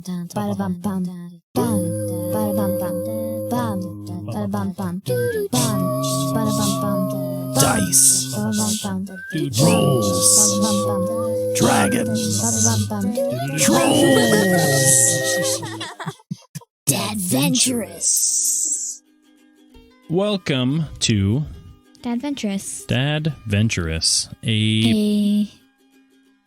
Dice. Rolls. Dragons. Trolls. Dadventurous. Welcome to Dadventurous.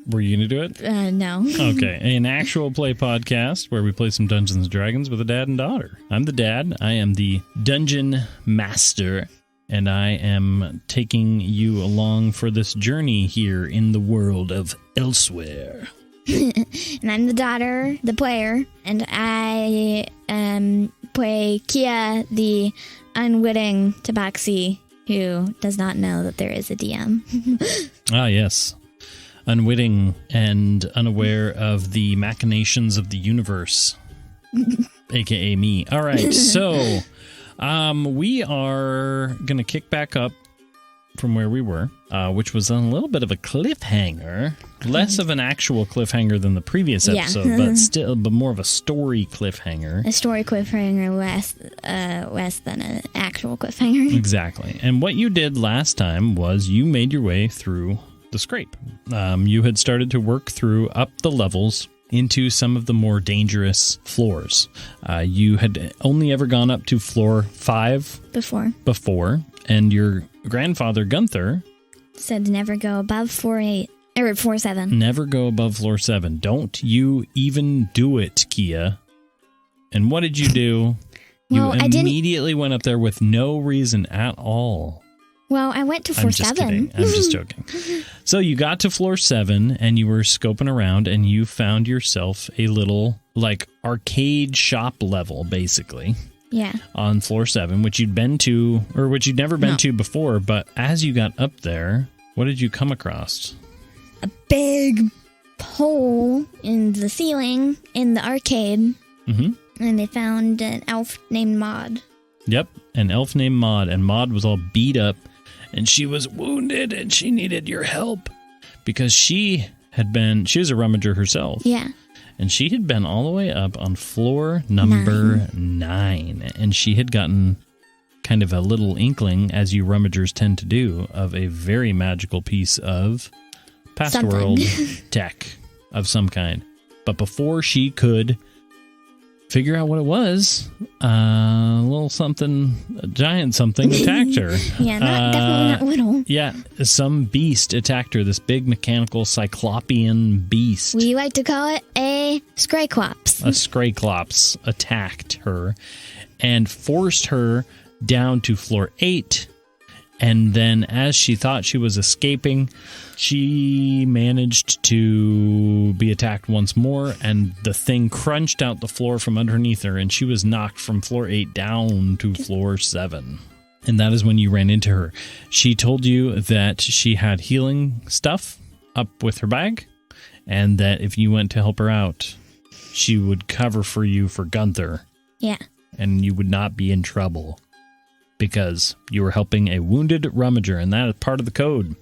Were you going to do it? No. Okay. An actual play podcast where we play some Dungeons and Dragons with a dad and daughter. I'm the dad. I am the dungeon master, and I am taking you along for this journey here in the world of Elsewhere. And I'm the daughter, the player, and I play Kia, the unwitting tabaxi who does not know that there is a DM. Ah, yes. Unwitting and unaware of the machinations of the universe, a.k.a. me. All right, so we are going to kick back up from where we were, which was on a little bit of a cliffhanger. Less of an actual cliffhanger than the previous episode, but more of a story cliffhanger. A story cliffhanger less than an actual cliffhanger. Exactly. And what you did last time was you made your way through the scrape. You had started to work through up the levels into some of the more dangerous floors. You had only ever gone up to floor 5 before, and your grandfather Gunther said never go above floor 8 or floor 7. Never go above floor 7. Don't you even do it, Kia. And what did you do? Well, you immediately went up there with no reason at all. Well, I went to floor 7. Kidding. I'm just joking. So you got to floor 7 and you were scoping around and you found yourself a little like arcade shop level, basically. Yeah. On floor 7, which you'd been to, or which you'd never been to before. But as you got up there, what did you come across? A big hole in the ceiling in the arcade. Mm-hmm. And they found an elf named Maude. Yep, an elf named Maude. And Maude was all beat up. And she was wounded, and she needed your help because she was a rummager herself. Yeah. And she had been all the way up on floor number 9. And she had gotten kind of a little inkling, as you rummagers tend to do, of a very magical piece of Pastworld tech of some kind. But before she could figure out what it was, a little something, a giant something attacked her. Yeah, definitely not little. Yeah, some beast attacked her, this big mechanical cyclopean beast. We like to call it a Scrayclops. A Scrayclops attacked her and forced her down to floor 8. And then as she thought she was escaping, she managed to be attacked once more, and the thing crunched out the floor from underneath her, and she was knocked from floor 8 down to floor 7. And that is when you ran into her. She told you that she had healing stuff up with her bag, and that if you went to help her out, she would cover for you for Gunther. Yeah. And you would not be in trouble, because you were helping a wounded rummager, and that is part of the code.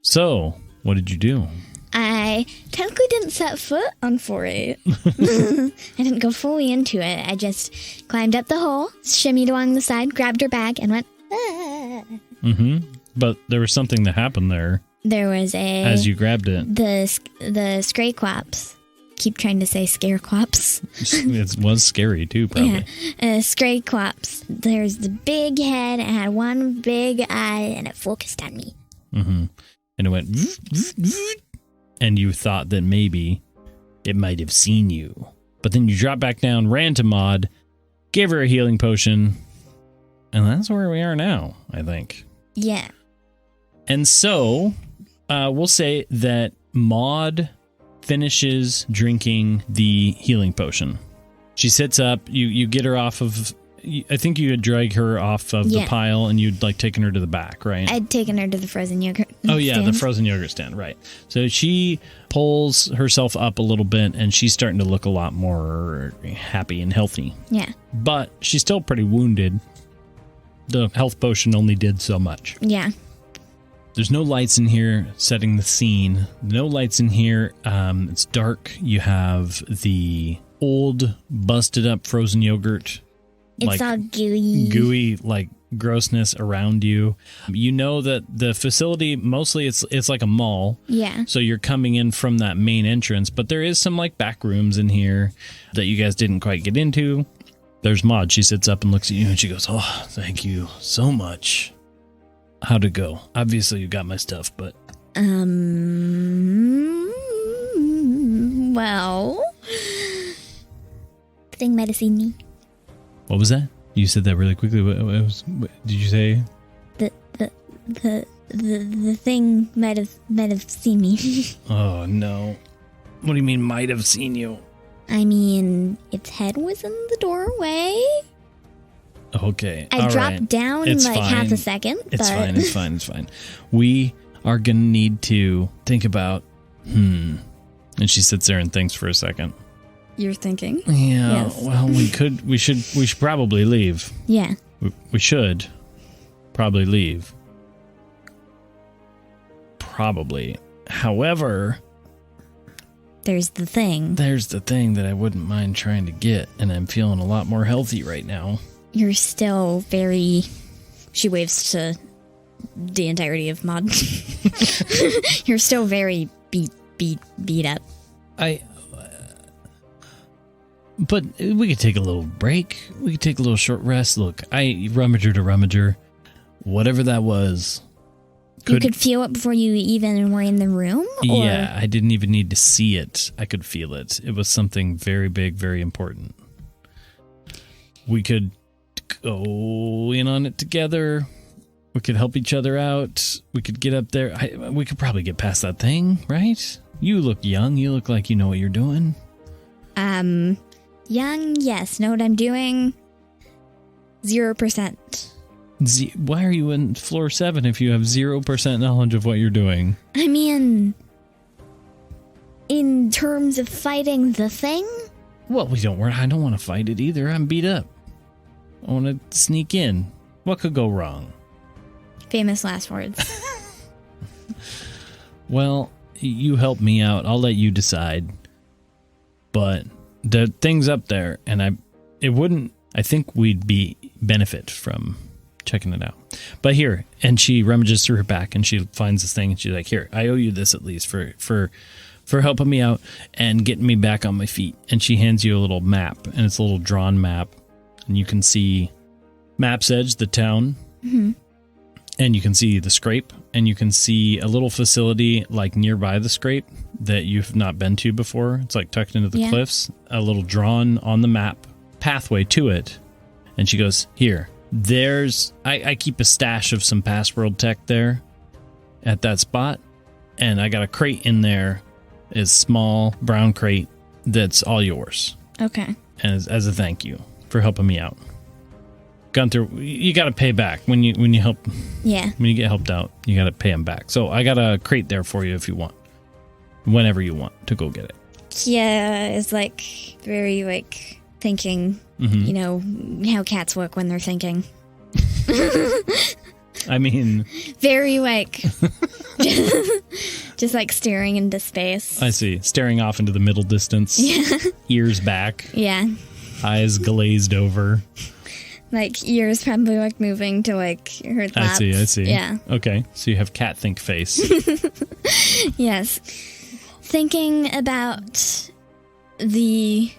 So, what did you do? I technically didn't set foot on 4-8. I didn't go fully into it. I just climbed up the hole, shimmied along the side, grabbed her bag, and went, ah. Mm-hmm. But there was something that happened there. There was as you grabbed it. The Scrayclops. Keep trying to say Scareclops. It was scary too, probably. Yeah. Scrayclops. There's the big head. It had one big eye, and it focused on me. Mm-hmm. And it went, and you thought that maybe it might have seen you. But then you dropped back down, ran to Maude, gave her a healing potion, and that's where we are now, I think. Yeah. And so, we'll say that Maude finishes drinking the healing potion. She sits up, you get her off of, I think you had dragged her off of the pile and you'd like taken her to the back, right? I'd taken her to the frozen yogurt stand. Oh yeah, the frozen yogurt stand, right. So she pulls herself up a little bit and she's starting to look a lot more happy and healthy. Yeah. But she's still pretty wounded. The health potion only did so much. Yeah. There's no lights in here setting the scene. No lights in here. It's dark. You have the old, busted up frozen yogurt. It's all gooey. Gooey, like grossness around you. You know that the facility, mostly it's like a mall. Yeah. So you're coming in from that main entrance, but there is some like back rooms in here that you guys didn't quite get into. There's Maude. She sits up and looks at you and she goes, "Oh, thank you so much. How'd it go? Obviously you got my stuff, but..." Well, the thing might have seen me. What was that? You said that really quickly. What did you say? The thing might have seen me. Oh no! What do you mean might have seen you? I mean, its head was in the doorway. Okay, I dropped down in like half a second. It's fine. It's fine. It's fine. We are gonna need to think about. And she sits there and thinks for a second. You're thinking? Yeah. Yes. Well, we should probably leave. Yeah. We should probably leave. Probably. However, there's the thing that I wouldn't mind trying to get, and I'm feeling a lot more healthy right now. You're still very... She waves to the entirety of Maude. You're still very beat up. But we could take a little break. We could take a little short rest. Look, rummager to rummager, whatever that was. You could feel it before you even were in the room? Or? Yeah, I didn't even need to see it. I could feel it. It was something very big, very important. We could go in on it together. We could help each other out. We could get up there. We could probably get past that thing, right? You look young. You look like you know what you're doing. Young, yes. Know what I'm doing? 0%. Why are you in floor 7 if you have 0% knowledge of what you're doing? I mean, in terms of fighting the thing? Well, I don't want to fight it either. I'm beat up. I want to sneak in. What could go wrong? Famous last words. Well, you help me out. I'll let you decide. But the thing's up there, and I think we'd benefit from checking it out. But here, and she rummages through her back and she finds this thing and she's like, "Here, I owe you this at least for helping me out and getting me back on my feet." And she hands you a little map, and it's a little drawn map, and you can see Map's Edge, the town, and you can see the scrape, and you can see a little facility like nearby the scrape that you've not been to before. It's like tucked into the cliffs, a little drawn on the map pathway to it. And she goes, "Here, I keep a stash of some Pastworld tech there at that spot, and I got a crate in there, a small brown crate that's all yours." Okay. And as a thank you for helping me out. Gunther, you got to pay back when you help. Yeah. When you get helped out, you got to pay them back. So I got a crate there for you if you want, whenever you want to go get it. Kia is like very like thinking, you know, how cats look when they're thinking. I mean, very like just like staring into space. I see. Staring off into the middle distance. Yeah. Ears back. Yeah. Eyes glazed over. Like ears probably like moving to like her laps. I see. Yeah. Okay. So you have cat think face. Yes. Thinking about the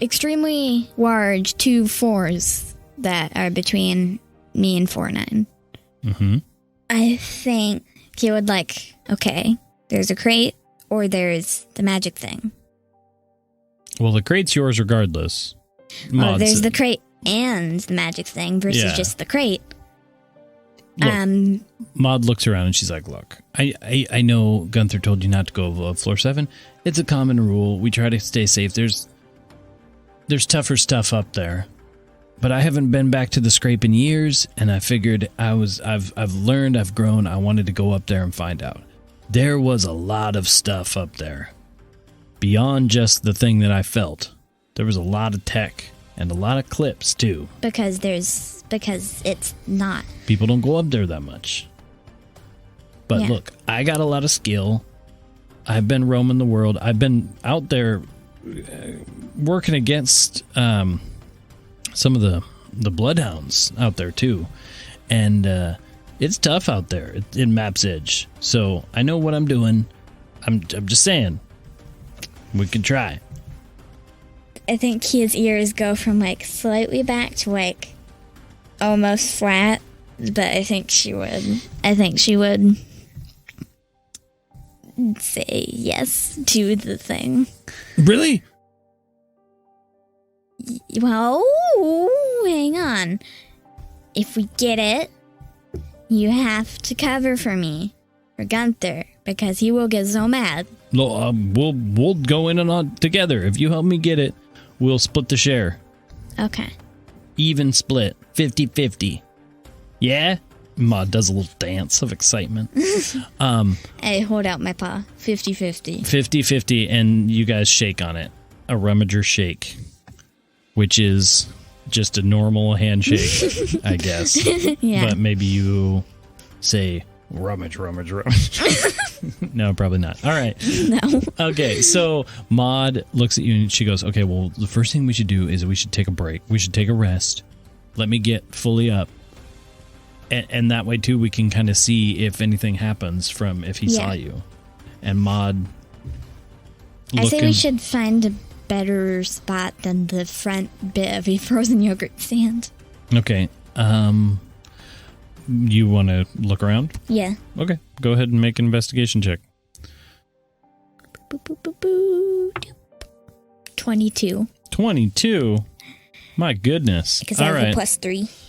extremely large 2 4s that are between me and 4-9. I think he would like, okay, there's a crate or there's the magic thing. Well, the crate's yours regardless. Oh, there's the crate and the magic thing versus just the crate. Look, Maude looks around and she's like, "Look, I know Gunther told you not to go above floor 7. It's a common rule. We try to stay safe. There's tougher stuff up there. But I haven't been back to the scrape in years, and I figured I've learned, I've grown. I wanted to go up there and find out. There was a lot of stuff up there. Beyond just the thing that I felt. There was a lot of tech and a lot of clips too. Because it's not. People don't go up there that much. But Yeah. look, I got a lot of skill. I've been roaming the world. I've been out there working against some of the bloodhounds out there too. And it's tough out there in Map's Edge. So I know what I'm doing. I'm just saying, we can try. I think Kia's ears go from like slightly back to like almost flat, but I think she would say yes to the thing. Really? Well, hang on. If we get it, you have to cover for me, for Gunther, because he will get so mad. No, we'll go in and on together. If you help me get it, we'll split the share. Okay. Even split. 50-50. Yeah? Maude does a little dance of excitement. I hold out my paw. 50-50. 50-50, and you guys shake on it. A rummager shake, which is just a normal handshake, I guess. Yeah. But maybe you say, rummage. No, probably not. All right. No. Okay, so Maude looks at you and she goes, okay, well, the first thing we should do is we should take a break. We should take a rest. Let me get fully up. And that way, too, we can kind of see if anything happens from if he saw you. And Maude I say we should find a better spot than the front bit of a frozen yogurt stand. Okay. You want to look around? Yeah. Okay. Go ahead and make an investigation check. 22. 22? My goodness. Because I All have right. a +3.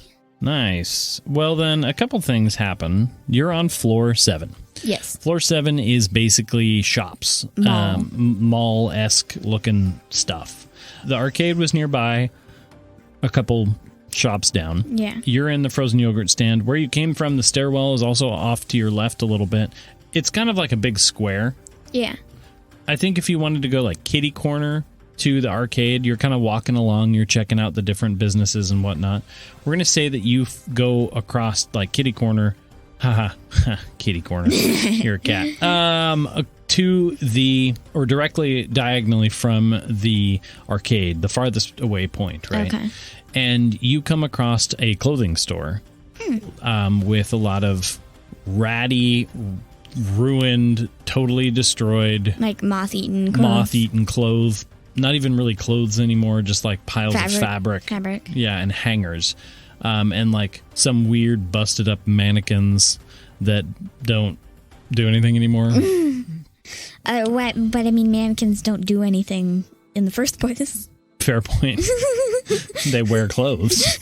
Nice. Well, then, a couple things happen. You're on floor 7. Yes. Floor 7 is basically shops. Mall. Mall-esque looking stuff. The arcade was nearby, a couple shops down. Yeah. You're in the frozen yogurt stand. Where you came from, the stairwell is also off to your left a little bit. It's kind of like a big square. Yeah. I think if you wanted to go like kitty corner to the arcade, you're kind of walking along, you're checking out the different businesses and whatnot. We're going to say that you go across like kitty corner. Haha, kitty corner. You're a cat. To the, or directly diagonally from the arcade, the farthest away point, right? Okay. And you come across a clothing store with a lot of ratty, ruined, totally destroyed, Like moth-eaten clothes. moth-eaten clothes. Not even really clothes anymore, just like piles of fabric. Fabric. Yeah, and hangers. And like some weird busted up mannequins that don't do anything anymore. But I mean, mannequins don't do anything in the first place. Fair point. They wear clothes.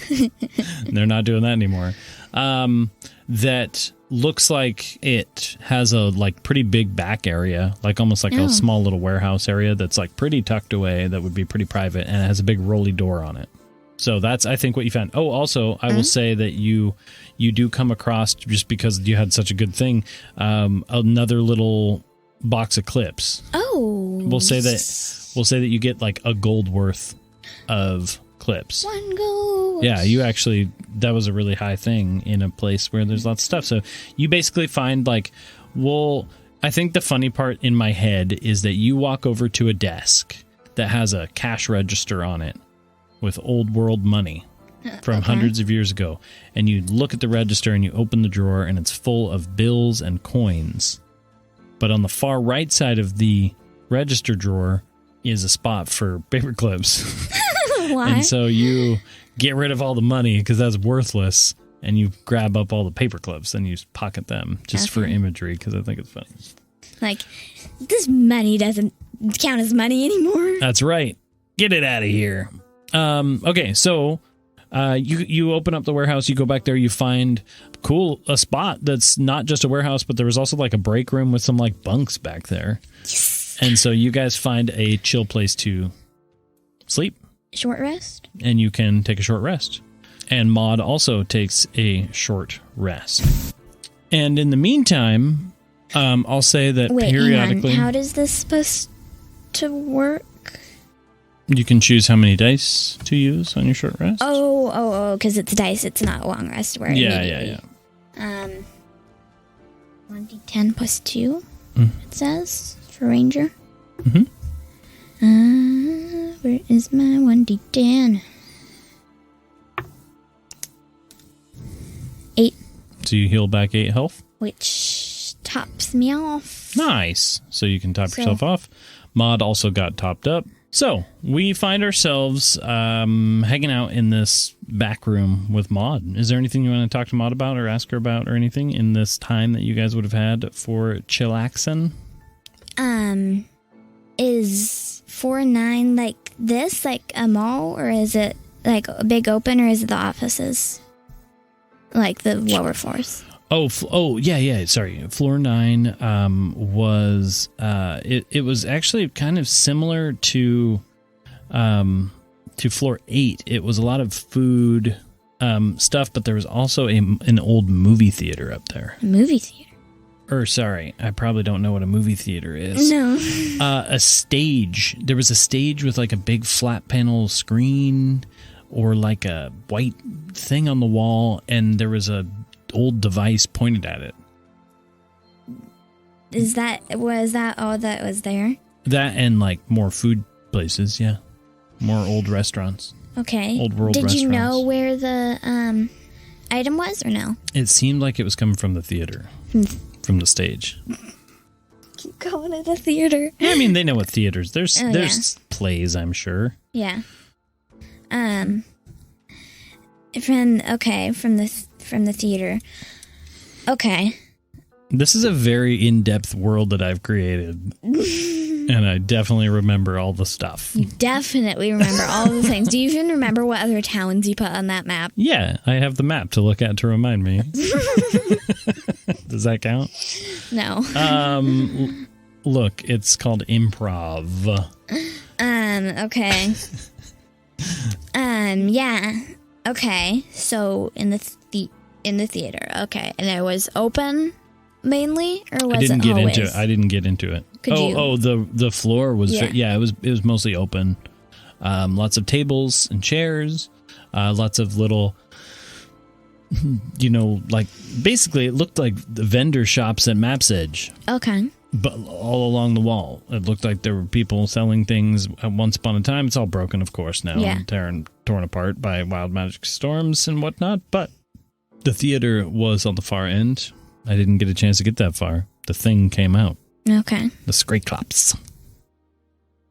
They're not doing that anymore. That looks like it has a like pretty big back area, like almost like a small little warehouse area that's like pretty tucked away, that would be pretty private, and it has a big rolly door on it. So that's, I think, what you found. Oh, also, I will say that you do come across, just because you had such a good thing, another little box of clips. Oh. We'll say that you get like a gold worth of clips. 1 gold. Yeah, you actually, that was a really high thing in a place where there's lots of stuff. So you basically find like, well, I think the funny part in my head is that you walk over to a desk that has a cash register on it with old world money from hundreds of years ago. And you look at the register and you open the drawer and it's full of bills and coins. But on the far right side of the register drawer is a spot for paper clips. Why? And so you get rid of all the money because that's worthless, and you grab up all the paper clips and you pocket them just for imagery because I think it's funny. Like, this money doesn't count as money anymore. That's right. Get it out of here. Okay, so you open up the warehouse, you go back there, you find a spot that's not just a warehouse, but there was also like a break room with some like bunks back there. Yes. And so you guys find a chill place to sleep. Short rest? And you can take a short rest. And Maude also takes a short rest. And in the meantime, I'll say that periodically... Hang on. How does this supposed to work? You can choose how many dice to use on your short rest. Oh, because it's dice. It's not a long rest. Where Yeah. 1d10 plus 2, Mm. it says, for ranger. Mhm. Where is my 1d10? 8, So you heal back 8 health. which tops me off. Nice. So you can top So- yourself off. Maude also got topped up. So we find ourselves hanging out in this back room with Maude. Is there anything you want to talk to Maude about or ask her about or anything in this time that you guys would have had for chillaxing? Is 4-9 like this, like a mall, or is it like a big open, or is it the offices? Like the lower floors? Yeah. Sorry, floor 9 was it was actually kind of similar to floor 8. It was a lot of food stuff, but there was also an old movie theater up there. A movie theater? Or sorry, I probably don't know what a movie theater is. No. A stage. There was a stage with like a big flat panel screen or like a white thing on the wall, and there was a old device pointed at it. Was that all that was there? That and like more food places, yeah. More old restaurants. Okay. Old world Did you know restaurants. where the item was, or no? It seemed like it was coming from the theater. From the stage. Keep going to the theater. I mean, they know what theaters. There's Oh, there's plays, I'm sure. Yeah. From the theater. Okay. This is a very in-depth world that I've created. And I definitely remember all the stuff. You definitely remember all the things. Do you even remember what other towns you put on that map? Yeah, I have the map to look at to remind me. Does that count? No. Look, it's called improv. Okay. Yeah. Okay. So in the theater. Okay. And it was open mainly, or was I didn't it get hallways? into it. I didn't get into it. Could you? Oh, the floor was Yeah. it was mostly open. Lots of tables and chairs, lots of little like basically it looked like the vendor shops at Map's Edge, Okay. but all along the wall. It looked like there were people selling things at once upon a time. It's all broken, of course, now, Yeah. and torn apart by wild magic storms and whatnot, but the theater was on the far end. I didn't get a chance to get that far. The thing came out. Okay. The Scrayclops.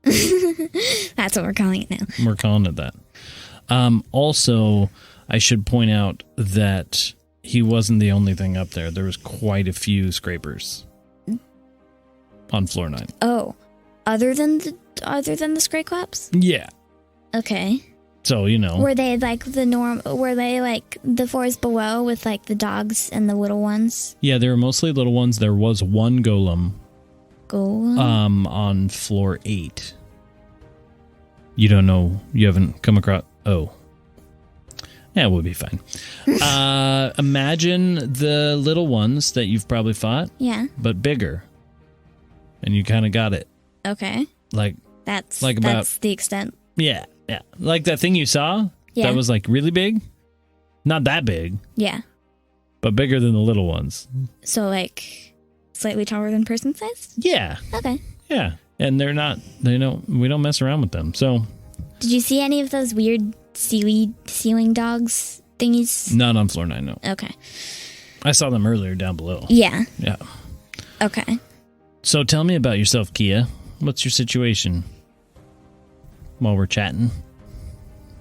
That's what we're calling it now. We're calling it that. Also, I should point out that he wasn't the only thing up there. There was quite a few scrapers on floor 9. Oh, other than the Scrayclops? Yeah. Okay. So, Were they like were they like the floors below with like the dogs and the little ones? Yeah, there were mostly little ones. There was one golem on floor 8. You don't know. You haven't come across. Oh. Yeah, we'll be fine. Imagine the little ones that you've probably fought, Yeah. but bigger. And you kind of got it. Okay. That's That's the extent. Yeah. Like that thing you saw? Yeah. That was like really big? Not that big, Yeah. but bigger than the little ones. So like slightly taller than person size? Yeah. Okay. Yeah. And we don't mess around with them. So Did you see any of those weird ceiling dogs thingies? not on floor 9, no. Okay. I saw them earlier down below. Yeah. Yeah. Okay. So tell me about yourself, Kia. What's your situation? While we're chatting.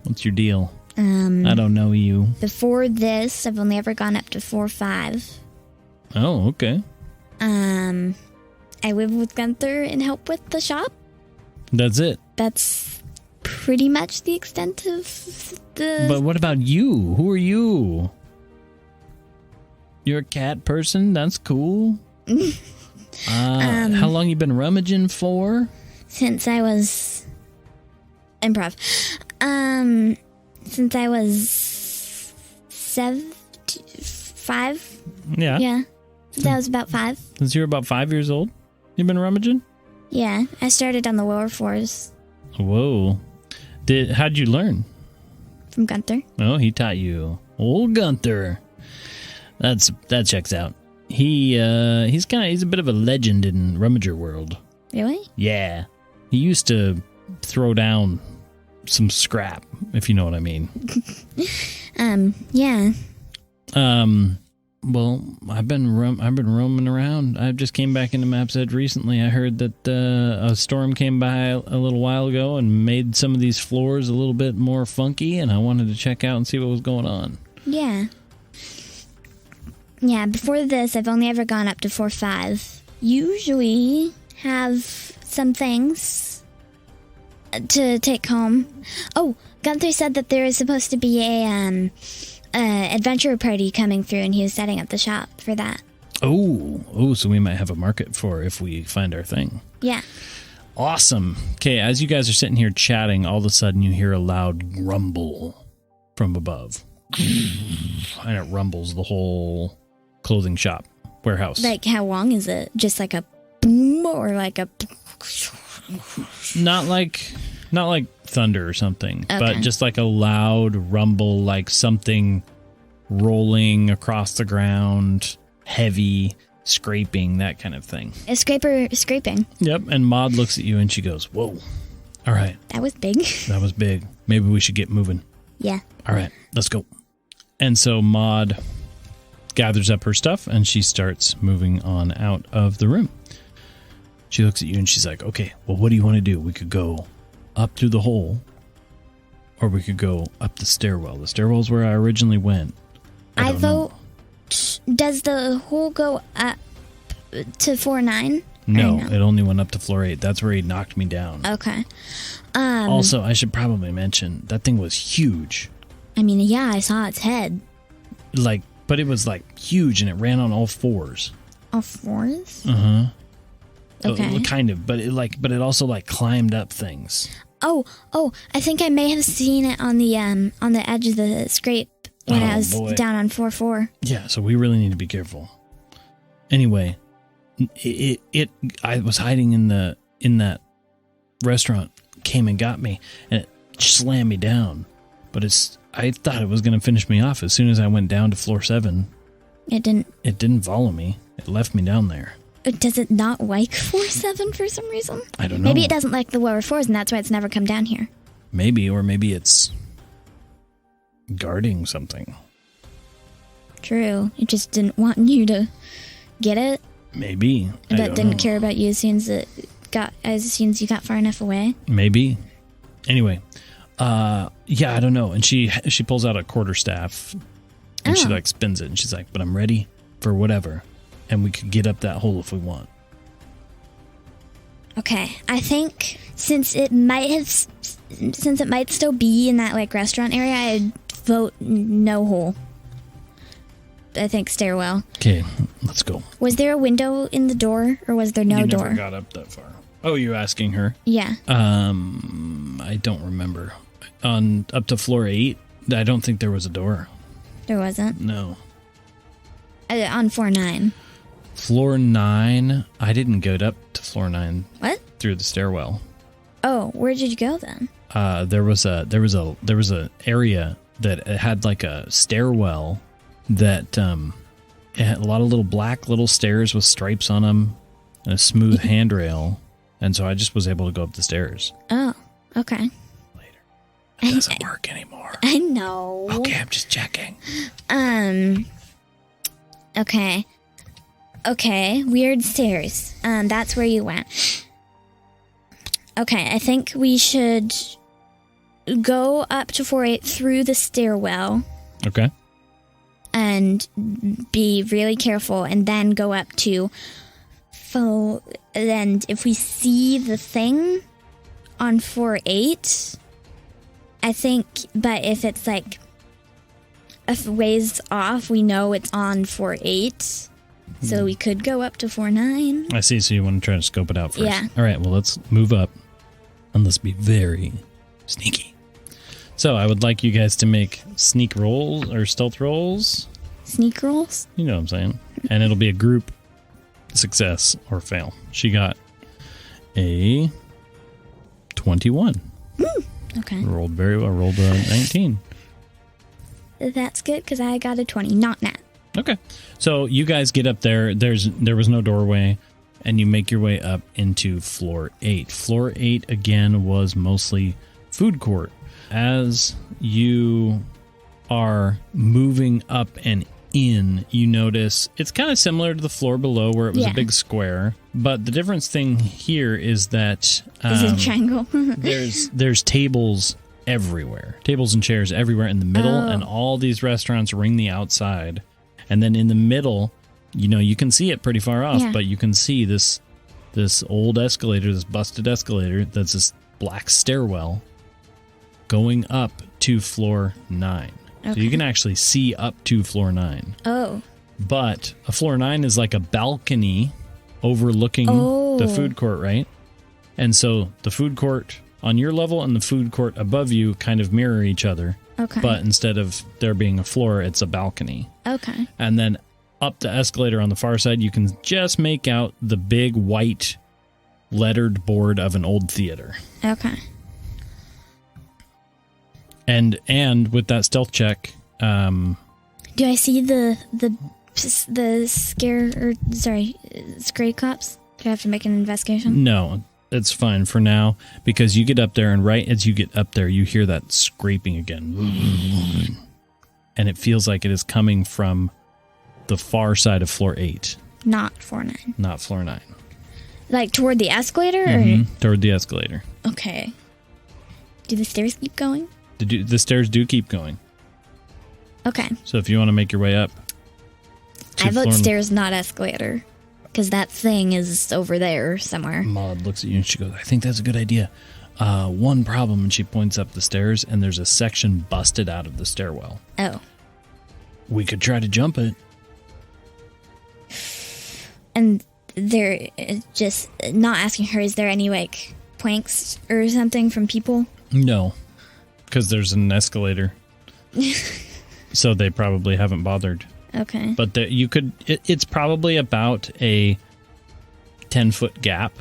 What's your deal? I don't know you. Before this, I've only ever gone up to 4-5. Oh, okay. I live with Gunther and help with the shop. That's it. That's pretty much the extent of the... But what about you? Who are you? You're a cat person? That's cool. How long you been rummaging for? Since I was... Improv. Since I was 5. Yeah. Yeah. Since I was about 5. Since you were about 5 years old? You've been rummaging? Yeah. I started on the lower floors Whoa. How'd you learn? from Gunther. Oh, he taught you. Old Gunther. That checks out. He's a bit of a legend in Rummager World. Really? Yeah. He used to throw down some scrap, if you know what I mean. Yeah. Well, I've been roaming around. I just came back into Map's Edge recently. I heard that a storm came by a little while ago and made some of these floors a little bit more funky, and I wanted to check out and see what was going on. Yeah. Yeah, before this, I've only ever gone up to 4-5. Usually have some things to take home. Oh, Gunther said that there is supposed to be a adventure party coming through, and he was setting up the shop for that. Oh, so we might have a market for if we find our thing. Yeah. Awesome. Okay, as you guys are sitting here chatting, all of a sudden you hear a loud grumble from above. And it rumbles the whole clothing shop, warehouse. Like, how long is it? Just like a boom or like a... Not like thunder or something, Okay. but just like a loud rumble, like something rolling across the ground, heavy, scraping, that kind of thing. A scraper scraping. Yep, and Maude looks at you and she goes, whoa, all right, That was big. that was big. Maybe we should get moving. Yeah. All right, let's go. And so Maude gathers up her stuff and she starts moving on out of the room. She looks at you and she's like, okay, well, what do you want to do? We could go up through the hole, or we could go up the stairwell. The stairwell's where I originally went. I don't know. vote... Does the hole go up to 4-9? No, Or it only went up to floor 8. That's where he knocked me down. Okay. Also, I should probably mention, that thing was huge. I mean, yeah, I saw its head. But it was like huge and it ran on all fours. All fours? Uh-huh. Okay. Kind of, but it also like climbed up things. Oh, I think I may have seen it on the edge of the scrape when I was boy. down on 4-4. Yeah, so we really need to be careful. Anyway, I was hiding in that restaurant, came and got me, and it slammed me down. But I thought it was going to finish me off as soon as I went down to floor 7. It didn't. It didn't follow me. It left me down there. Does it not like 4-7 for some reason? I don't know. Maybe it doesn't like the lower fours, and that's why it's never come down here. Maybe, or maybe it's guarding something. True. It just didn't want you to get it. Maybe. I That don't didn't know. care about you as soon as you got far enough away. Maybe. Anyway, yeah, I don't know. And she pulls out a quarterstaff and she Oh. like spins it and she's like, but I'm ready for whatever. And we could get up that hole if we want. Okay, I think since it might still be in that like restaurant area, I'd vote no hole. I think stairwell. Okay, let's go. Was there a window in the door, or was there no you door? never got up that far. Oh, you're asking her? Yeah. I don't remember. On up to floor 8, I don't think there was a door. There wasn't. No. On 4-9. Floor 9, I didn't go up to floor 9 What? through the stairwell. Oh, where did you go then? There was a area that had like a stairwell that it had a lot of little black little stairs with stripes on them and a smooth handrail, and so I just was able to go up the stairs Oh, okay. later. It doesn't work anymore. I know. Okay, I'm just checking. Okay, weird stairs. That's where you went. Okay, I think we should go up to 4-8 through the stairwell Okay. and be really careful, and then go up to and if we see the thing on 4-8, I think, but if it's like a ways off, we know it's on 4-8. So we could go up to 4-9. I see. So you want to try to scope it out first? Yeah. All right. Well, let's move up and let's be very sneaky. So I would like you guys to make sneak rolls or stealth rolls. Sneak rolls? You know what I'm saying? And it'll be a group success or fail. She got a 21. Okay. Rolled very well. Rolled a 19. That's good because I got a 20. Not nat. Okay. So you guys get up there. There was no doorway, and you make your way up into floor 8. Floor 8 again was mostly food court. As you are moving up and in, you notice it's kind of similar to the floor below where it was a big square, but the difference thing here is that Is it a triangle? there's tables everywhere, tables and chairs everywhere in the middle, and all these restaurants ring the outside. And then in the middle, you can see it pretty far off, but you can see this old escalator, this busted escalator, that's this black stairwell going up to floor 9. Okay. So you can actually see up to floor 9. Oh. But a floor 9 is like a balcony overlooking the food court, right? And so the food court on your level and the food court above you kind of mirror each other. Okay. But instead of there being a floor, it's a balcony. Okay. And then up the escalator on the far side, you can just make out the big white lettered board of an old theater. Okay. And with that stealth check, do I see the stray cops? Do I have to make an investigation? No, it's fine for now because you get up there, and right as you get up there, you hear that scraping again, and it feels like it is coming from the far side of floor 8, not floor 9. Not floor 9. Like toward the escalator, toward the escalator. Okay. Do the stairs keep going? The stairs do keep going. Okay. So if you want to make your way up. I vote stairs, not escalator. Because that thing is over there somewhere. Maude looks at you and she goes, I think that's a good idea. One problem, and she points up the stairs, and there's a section busted out of the stairwell. Oh. We could try to jump it. And they're just not asking her, is there any, like, planks or something from people? No. Because there's an escalator. So they probably haven't bothered. Okay. But it's probably about a 10-foot gap.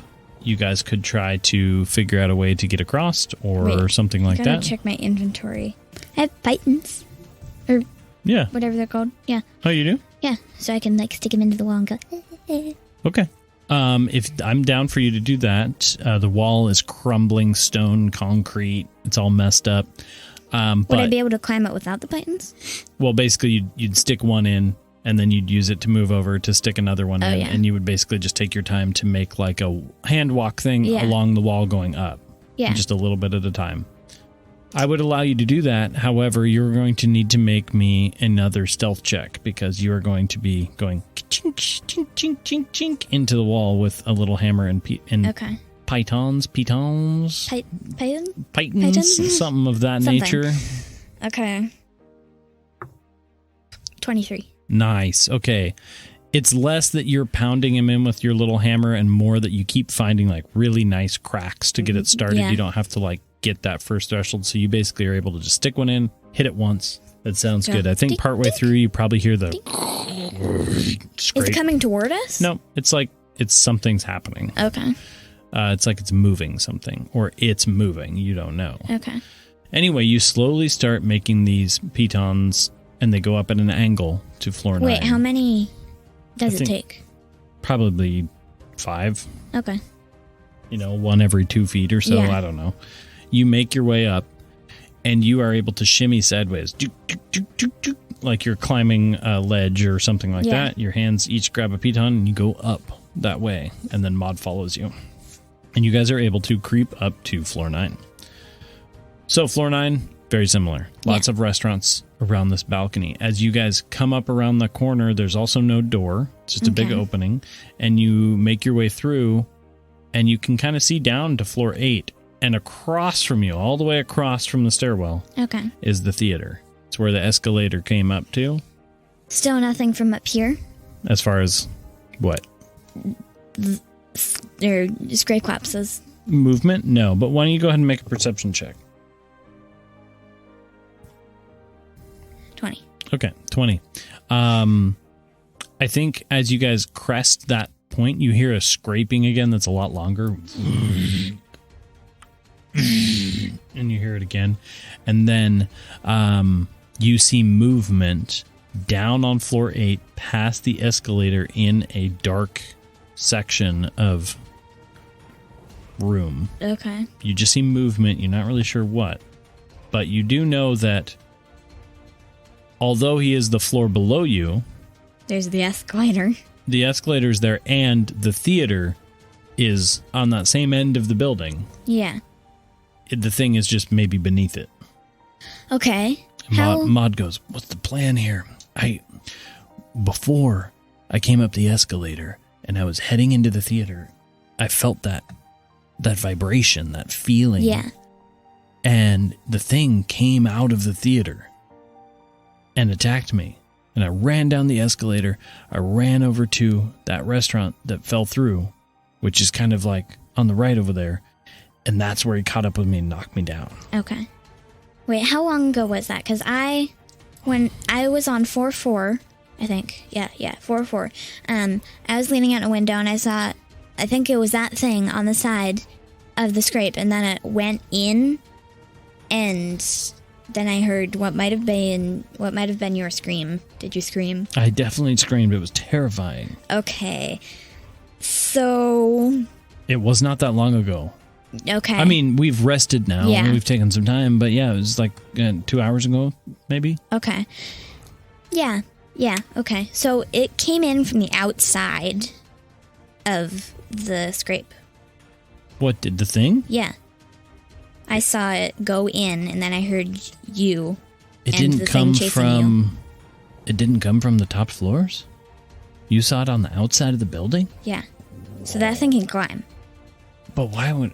You guys could try to figure out a way to get across or something like I that. gotta check my inventory. I have pythons. Or whatever they're called. Yeah. Oh, you do? Yeah. So I can, like, stick them into the wall and go, Okay. If I'm down for you to do that, the wall is crumbling stone, concrete. It's all messed up. Would I be able to climb it without the pythons? Well, basically, you'd stick one in, and then you'd use it to move over to stick another one in, and you would basically just take your time to make like a hand walk thing along the wall going up. Yeah. Just a little bit at a time. I would allow you to do that. However, you're going to need to make me another stealth check because you are going to be going chink, chink, chink, chink, chink into the wall with a little hammer and okay. Pythons, something of that nature. Okay. 23. Nice. Okay. It's less that you're pounding him in with your little hammer and more that you keep finding like really nice cracks to get it started. Yeah. You don't have to like get that first threshold. So you basically are able to just stick one in, hit it once. That sounds good. I think partway through you probably hear the scrape. Is it coming toward us? No, it's like something's happening. Okay. It's like it's moving something, or it's moving. You don't know. Okay. Anyway, you slowly start making these pitons, and they go up at an angle to floor 9. Wait, how many does it take? Probably 5. Okay. One every 2 feet or so. Yeah. I don't know. You make your way up, and you are able to shimmy sideways. Like you're climbing a ledge or something like that. Your hands each grab a piton, and you go up that way, and then Maude follows you. And you guys are able to creep up to floor 9. So floor 9, very similar. Lots of restaurants around this balcony. As you guys come up around the corner, there's also no door. It's just a big opening. And you make your way through, and you can kind of see down to floor 8. And across from you, all the way across from the stairwell, is the theater. It's where the escalator came up to. Still nothing from up here? As far as what? Or stray collapses. Movement? No, but why don't you go ahead and make a perception check? 20. Okay, 20. I think as you guys crest that point, you hear a scraping again that's a lot longer. And you hear it again. And then you see movement down on floor 8, past the escalator in a dark section of room. Okay. You just see movement. You're not really sure what. But you do know that although he is the floor below you, There's the escalator. the escalator's there and the theater is on that same end of the building. Yeah. The thing is just maybe beneath it. Okay. Maude goes, "What's the plan here? Before I came up the escalator and I was heading into the theater, I felt that vibration, that feeling. Yeah. And the thing came out of the theater and attacked me. And I ran down the escalator. I ran over to that restaurant that fell through, which is kind of like on the right over there. And that's where he caught up with me and knocked me down." Okay. Wait, how long ago was that? Because when I was on 4-4, I think. Yeah, 4-4. I was leaning out a window and I saw, I think it was that thing on the side of the scrape. And then it went in and then I heard what might have been your scream. Did you scream? I definitely screamed. It was terrifying. Okay. So... It was not that long ago. Okay. I mean, we've rested now. Yeah. We've taken some time, but yeah, it was like 2 hours ago, maybe. Okay. Yeah, okay. So it came in from the outside of the scrape. What, did the thing? Yeah. I saw it go in, and then I heard you. It and didn't the come thing chasing from... It didn't come from the top floors? You saw it on the outside of the building? Yeah. So that thing can climb. But why would...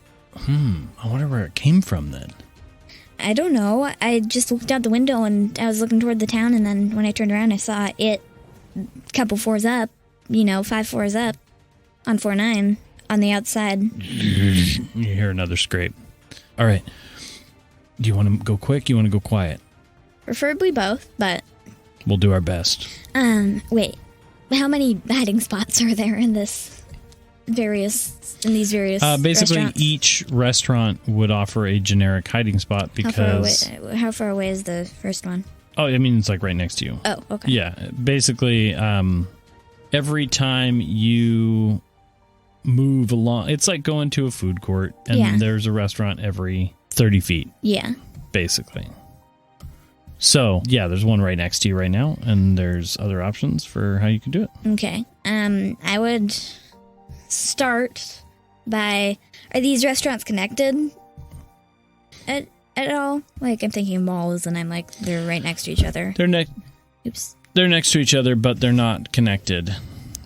I wonder where it came from then. I don't know. I just looked out the window, and I was looking toward the town, and then when I turned around, I saw it a couple floors up, 5 floors up, on 4-9, on the outside. You hear another scrape. All right. Do you want to go quick? You want to go quiet? Preferably both, but... We'll do our best. Wait. How many hiding spots are there in these various basically, restaurants? each restaurant would offer a generic hiding spot because... How far away is the first one? Oh, I mean, it's like right next to you. Oh, okay. Yeah. Basically, every time you move along, it's like going to a food court and there's a restaurant every 30 feet. Yeah. Basically. So, yeah, there's one right next to you right now, and there's other options for how you can do it. Okay. I would start by... Are these restaurants connected at all? Like, I'm thinking malls, and I'm like, they're right next to each other. Oops. They're next to each other, but they're not connected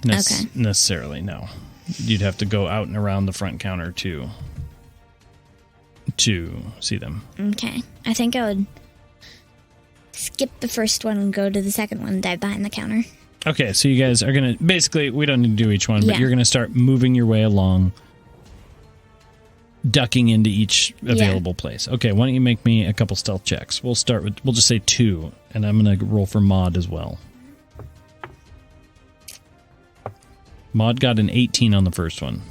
Okay. necessarily, no. You'd have to go out and around the front counter to see them. Okay. I think I would skip the first one and go to the second one and dive behind the counter. Okay, so you guys are going to... Basically, we don't need to do each one, but you're going to start moving your way along, ducking into each available place. Okay, why don't you make me a couple stealth checks? We'll start with... We'll just say 2, and I'm going to roll for Maude as well. Maude got an 18 on the first one.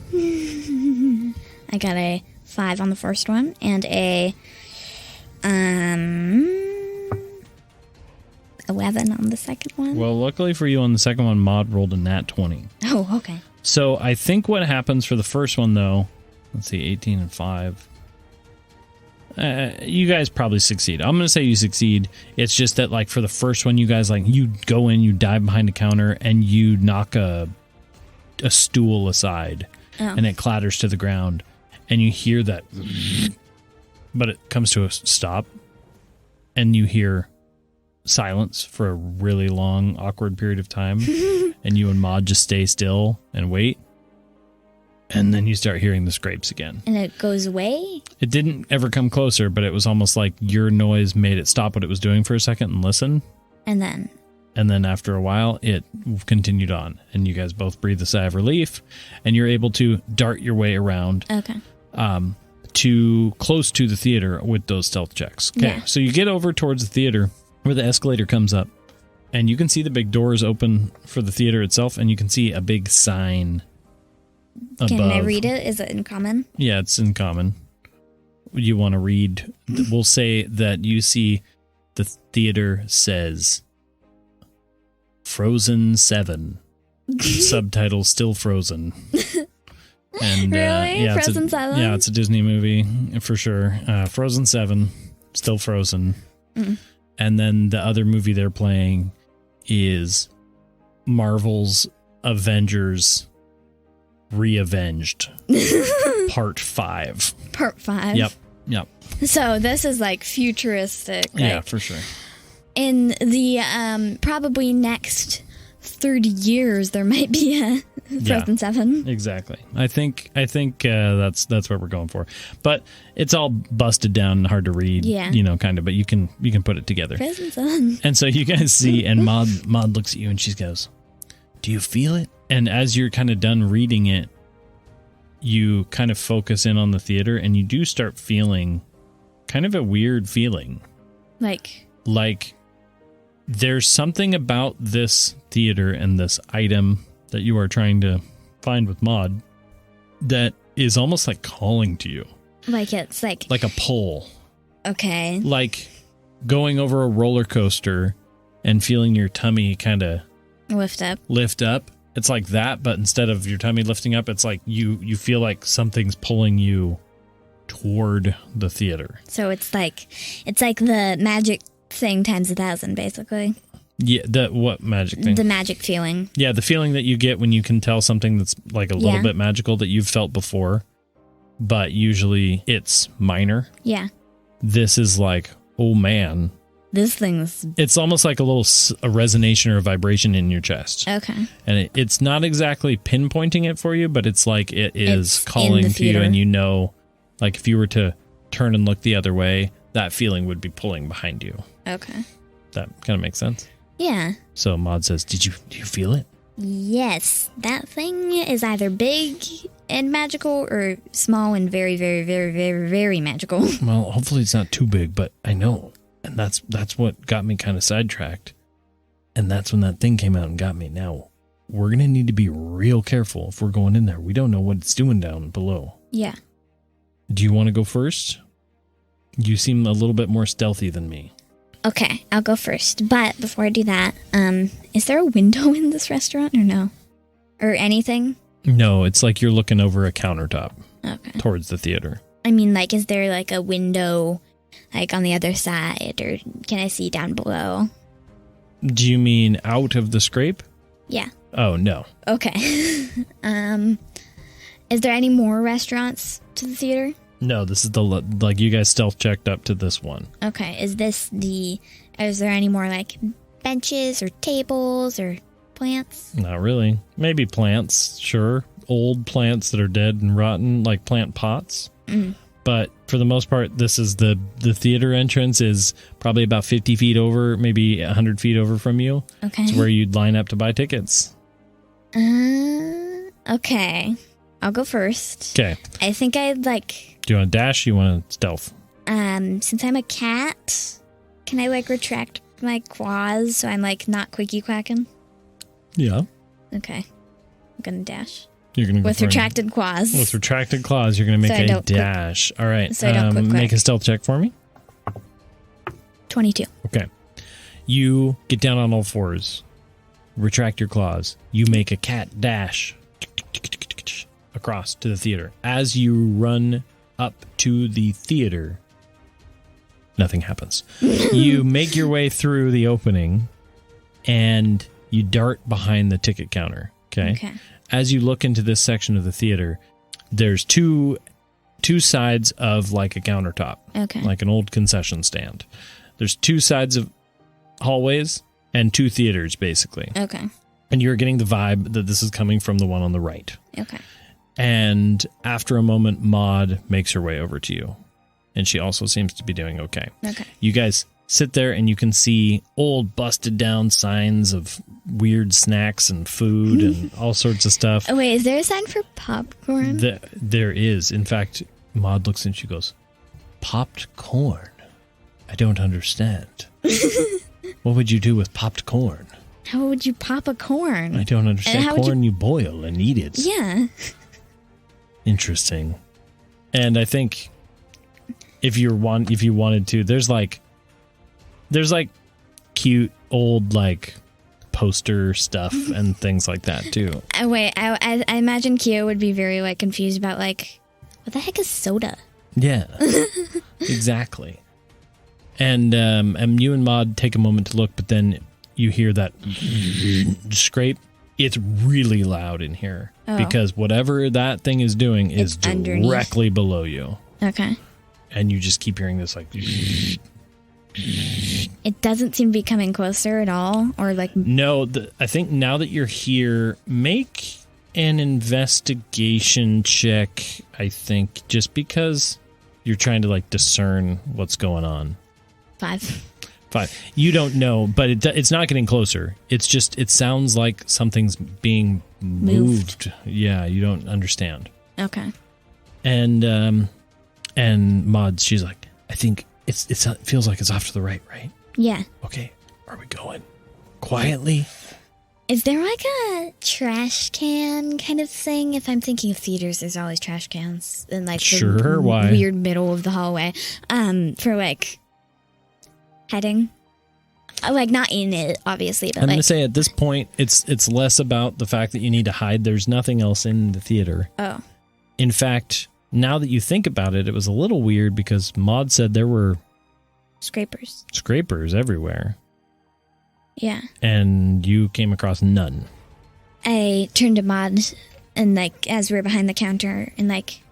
I got a 5 on the first one and a 11 on the second one. Well, luckily for you on the second one, Maude rolled a nat 20. Oh, okay. So I think what happens for the first one, though... Let's see, 18 and 5. You guys probably succeed. I'm going to say you succeed. It's just that, like, for the first one, you guys, like, you go in, you dive behind a counter, and you knock a stool aside, and it clatters to the ground, and you hear that, but it comes to a stop, and you hear silence for a really long, awkward period of time, and you and Maude just stay still and wait. And then you start hearing the scrapes again. And it goes away? It didn't ever come closer, but it was almost like your noise made it stop what it was doing for a second and listen. And then After a while, it continued on. And you guys both breathe a sigh of relief. And you're able to dart your way around to close to the theater with those stealth checks. Okay, Yeah. So you get over towards the theater where the escalator comes up. And you can see the big doors open for the theater itself. And you can see a big sign above. Can I read it? Is it in common? Yeah, it's in common. You want to read? We'll say that you see the theater says Frozen 7. Subtitle still frozen. And Really? yeah, Frozen 7? Yeah, it's a Disney movie for sure. Frozen 7, still frozen. And then the other movie they're playing is Marvel's Avengers Re-Avenged Part 5. Part 5. Yep. So this is like futuristic. Yeah, like, for sure. in the probably next 30 years, there might be a Frozen 7. Exactly. I think that's what we're going for. But it's all busted down and hard to read. Yeah. Kind of. But you can put it together. Frozen 7. And so you guys see, and Maude looks at you and she goes, "Do you feel it?" And as you're kind of done reading it, you kind of focus in on the theater, and you do start feeling kind of a weird feeling. Like there's something about this theater and this item that you are trying to find with Maude that is almost like calling to you. Like it's like a pull. Okay. Like going over a roller coaster and feeling your tummy kind of lift up. It's like that, but instead of your tummy lifting up, it's like you feel like something's pulling you toward the theater. So it's like the magic thing times 1,000, basically. Yeah, what magic thing? The magic feeling. Yeah, the feeling that you get when you can tell something that's like a little bit magical that you've felt before, but usually it's minor. Yeah. This is like, oh man. This thing's... It's almost like a resonation or a vibration in your chest. Okay. And it's not exactly pinpointing it for you, but it's like it's calling to you, and like if you were to turn and look the other way, that feeling would be pulling behind you. Okay. That kind of makes sense? Yeah. So Maude says, do you feel it? Yes. That thing is either big and magical or small and very, very, very, very, very magical. Well, hopefully it's not too big, but I know. And that's what got me kind of sidetracked. And that's when that thing came out and got me. Now, we're going to need to be real careful if we're going in there. We don't know what it's doing down below. Yeah. Do you want to go first? You seem a little bit more stealthy than me. Okay, I'll go first. But before I do that, is there a window in this restaurant or no? Or anything? No, it's like you're looking over a countertop. Okay. Towards the theater. I mean, like, is there like a window like on the other side, or can I see down below? Do you mean out of the scrape? Yeah. Oh, no. Okay. Is there any more restaurants to the theater? No, this is like you guys stealth checked up to this one. Okay. Is there any more like benches or tables or plants? Not really. Maybe plants, sure. Old plants that are dead and rotten, like plant pots. But for the most part, this is the theater entrance is probably about 50 feet over, maybe 100 feet over from you. Okay. It's where you'd line up to buy tickets. Okay. I'll go first. Okay. I think I'd like... Do you want to dash? Or you want to stealth? Since I'm a cat, can I like retract my claws so I'm like not quickie quacking? Yeah. Okay. I'm gonna dash. You're gonna go with retracted claws. With retracted claws, you're gonna make a dash. All right. So I don't quick make a stealth check for me. 22. Okay. You get down on all fours. Retract your claws. You make a cat dash across to the theater. As you run up to the theater, nothing happens. You make your way through the opening and you dart behind the ticket counter. Okay. As you look into this section of the theater, there's two sides of like a countertop. Okay. Like an old concession stand. There's two sides of hallways and two theaters, basically. Okay. And you're getting the vibe that this is coming from the one on the right. Okay. And after a moment, Maude makes her way over to you. And she also seems to be doing okay. Okay. You guys sit there and you can see old busted down signs of weird snacks and food and all sorts of stuff. Oh, wait, is there a sign for popcorn? There is. In fact, Maude looks and she goes, "Popped corn? I don't understand." What would you do with popped corn? How would you pop a corn? I don't understand. Corn you boil and eat it. Yeah. Interesting. And I think if you wanted to, there's like cute old like poster stuff and things like that too. Wait, I imagine Kia would be very like confused about like, what the heck is soda? Yeah, exactly. And you and Maude take a moment to look, but then you hear that scrape. It's really loud in here because whatever that thing is doing is directly below you. Okay. And you just keep hearing this like... It doesn't seem to be coming closer at all, or like... No, I think now that you're here, make an investigation check, I think, just because you're trying to like discern what's going on. 5. You don't know, but it's not getting closer. It's just, it sounds like something's being moved. Yeah, you don't understand. Okay. And Maude, she's like, I think it feels like it's off to the right, right? Yeah. Okay, are we going quietly? Is there like a trash can kind of thing? If I'm thinking of theaters, there's always trash cans in like the why? weird middle of the hallway. For like hiding. Like not in it, obviously, but I'm like, gonna say at this point, it's less about the fact that you need to hide. There's nothing else in the theater. Oh. In fact, now that you think about it, it was a little weird because Maude said there were scrapers everywhere. Yeah. And you came across none. I turned to Maude and like as we were behind the counter and like, he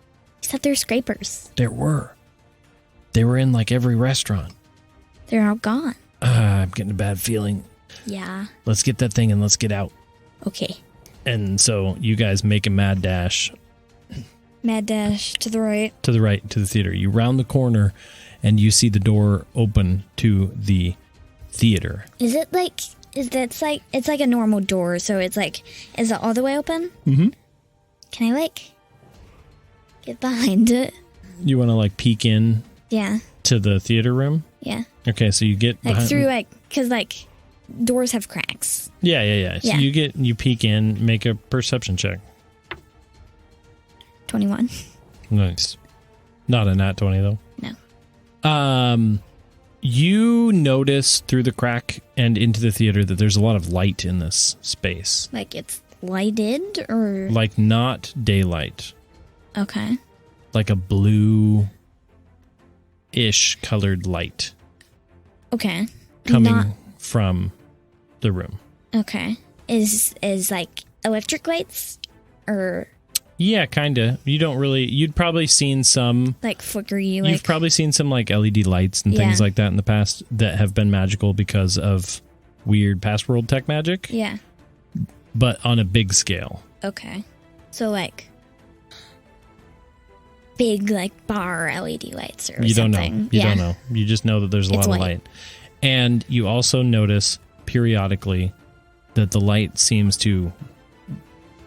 said there were scrapers. There were. They were in like every restaurant. They're all gone. I'm getting a bad feeling. Yeah. Let's get that thing and let's get out. Okay. And so you guys make a mad dash. Mad dash to the right. To the right, to the theater. You round the corner and you see the door open to the theater. Is it like, it's like a normal door, so it's like, is it all the way open? Mm-hmm. Can I like get behind it? You want to like peek in? Yeah. To the theater room? Yeah. Okay, so you get like behind, through like, because like doors have cracks. Yeah. So you peek in, make a perception check. 21. Nice. Not a nat 20 though. No. You notice through the crack and into the theater that there's a lot of light in this space. Like it's lighted or like not daylight. Okay. Like a blue-ish colored light. Okay. Coming from the room. Okay. Is like electric lights or yeah, kind of. You don't really... You'd probably seen some... like flickery. You've probably seen some like LED lights and things like that in the past that have been magical because of weird Pastworld tech magic. Yeah. But on a big scale. Okay. So like big like bar LED lights or you something. Don't know. You don't know. You just know that there's a lot of light. And you also notice periodically that the light seems to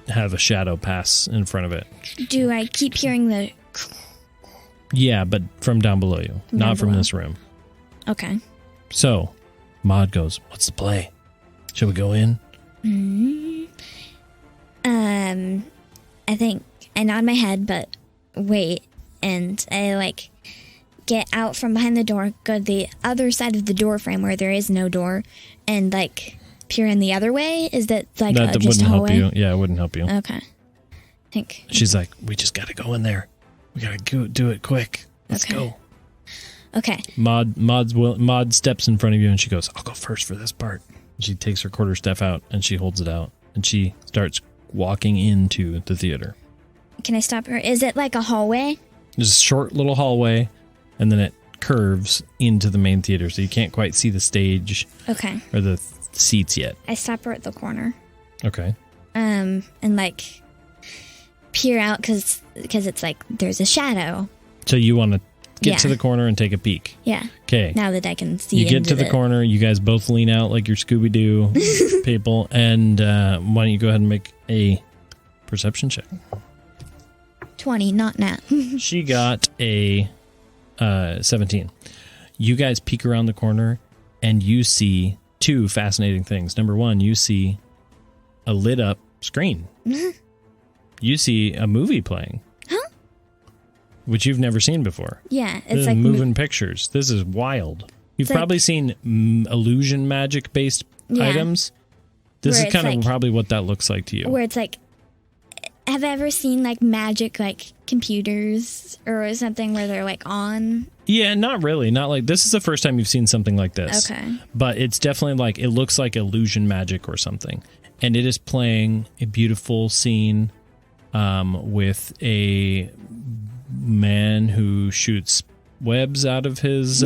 have a shadow pass in front of it. Do I keep hearing the... Yeah, but from down below you, not from this room. Okay. So, Maude goes, what's the play? Shall we go in? I think I nod my head, but wait, and I like get out from behind the door, go to the other side of the door frame where there is no door, and like peer in the other way. Is that like that just wouldn't hallway? help you? Yeah, it wouldn't help you. Okay. I think she's like, we just got to go in there. We got to do it quick. Let's go. Okay. Maude steps in front of you and she goes, I'll go first for this part. She takes her quarterstaff out and she holds it out and she starts walking into the theater. Can I stop her? Is it like a hallway? There's a short little hallway and then it curves into the main theater, so you can't quite see the stage or the seats yet. I stop her at the corner. Okay. And like peer out because it's like there's a shadow. So you want to get to the corner and take a peek. Yeah. Okay. Now that I can see you get to the corner, you guys both lean out like your Scooby-Doo people, and why don't you go ahead and make a perception check? 20, not nat. She got a 17. You guys peek around the corner and you see two fascinating things. Number one, you see a lit up screen. You see a movie playing. Huh? Which you've never seen before. Yeah, it's like moving pictures. This is wild. You've probably seen illusion magic based items, This Where is it's kind of like- probably what that looks like to you. Where it's like, have I ever seen like magic like computers or something where they're like on? Yeah, not really. Not like this is the first time you've seen something like this. Okay. But it's definitely like it looks like illusion magic or something. And it is playing a beautiful scene with a man who shoots webs out of his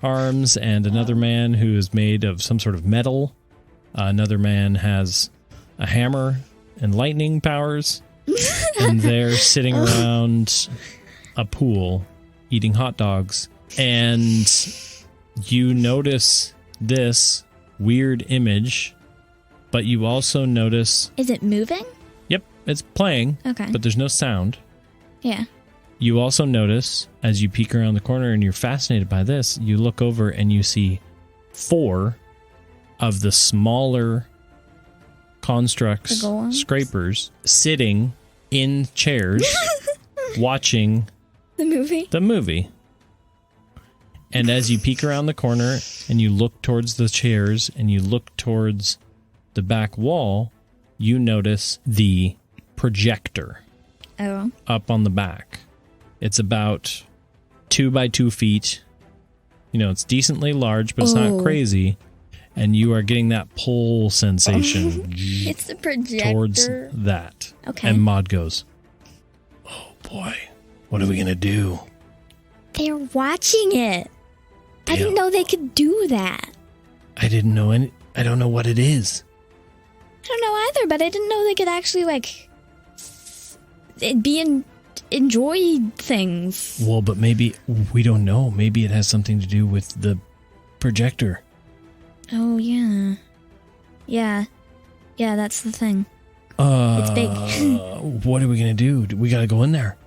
arms and another man who is made of some sort of metal. Another man has a hammer and lightning powers. And they're sitting around a pool eating hot dogs. And you notice this weird image, but you also notice... Is it moving? Yep, it's playing, Okay. but there's no sound. Yeah. You also notice, as you peek around the corner and you're fascinated by this, you look over and you see 4 of the smaller constructs, The golems? scrapers, sitting in chairs watching The movie? the movie. And as you peek around the corner and you look towards the chairs and you look towards the back wall, you notice the projector Oh. up on the back. It's about 2 by 2 feet. You know, it's decently large, but it's not Oh. crazy. And you are getting that pull sensation It's the projector. towards that. Okay. And Maude goes, "Oh boy, what are we going to do?" They're watching it. I didn't know they could do that. I didn't know any. I don't know what it is. I don't know either, but I didn't know they could actually like enjoy things. Well, but maybe we don't know. Maybe it has something to do with the projector. Oh yeah, yeah, that's the thing. It's big. What are we gonna do? We gotta go in there.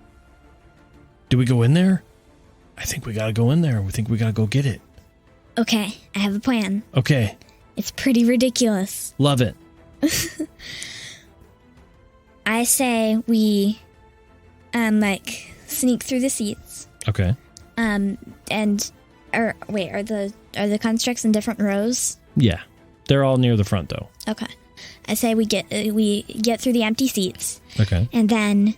Do we go in there? I think we gotta go in there. We think we gotta go get it. Okay, I have a plan. Okay, It's pretty ridiculous. love it. I say we, like sneak through the seats. Okay. And are the constructs in different rows? Yeah, they're all near the front though. Okay. I say we get through the empty seats, Okay. and then,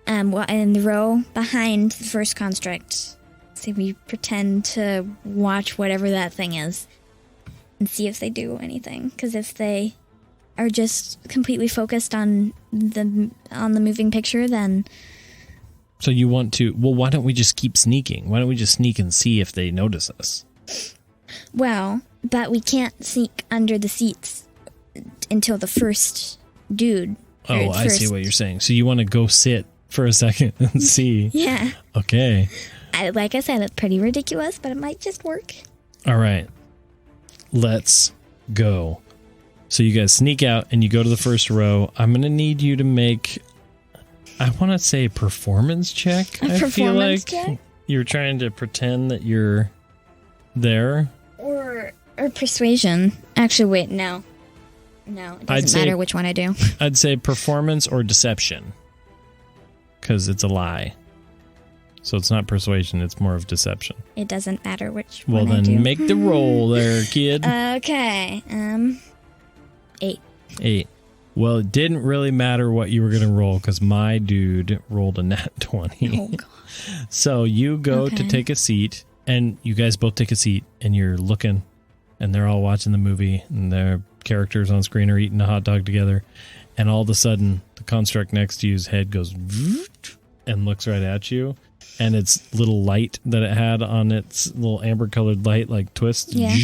in the row behind the first construct, say we pretend to watch whatever that thing is, and see if they do anything. Because if they are just completely focused on the moving picture, then So you want to? Well, why don't we just keep sneaking? Why don't we just sneak and see if they notice us? but we can't sneak under the seats until the first dude. or Oh, I see first- what you're saying. So you want to go sit for a second and see? Yeah. Okay. Like I said, it's pretty ridiculous, but it might just work. All right. Let's go. So you guys sneak out and you go to the first row. I'm going to need you to make, I want to say, a performance check. A I feel performance like check? you're trying to pretend that you're there. Or persuasion. Actually, wait, no. No, it I'd doesn't say- matter which one I do. I'd say performance or deception. Because it's a lie. So it's not persuasion, it's more of deception. It doesn't matter which Well, one I do. then make the roll there, kid. Okay. 8. 8. Well, it didn't really matter what you were going to roll because my dude rolled a nat 20. Oh, God. So you go to Okay. take a seat, and you guys both take a seat, and you're looking, and they're all watching the movie, and their characters on screen are eating a hot dog together, and all of a sudden, the construct next to you's head goes and looks right at you, and its little light that it had on its little amber-colored light, like twists Yeah.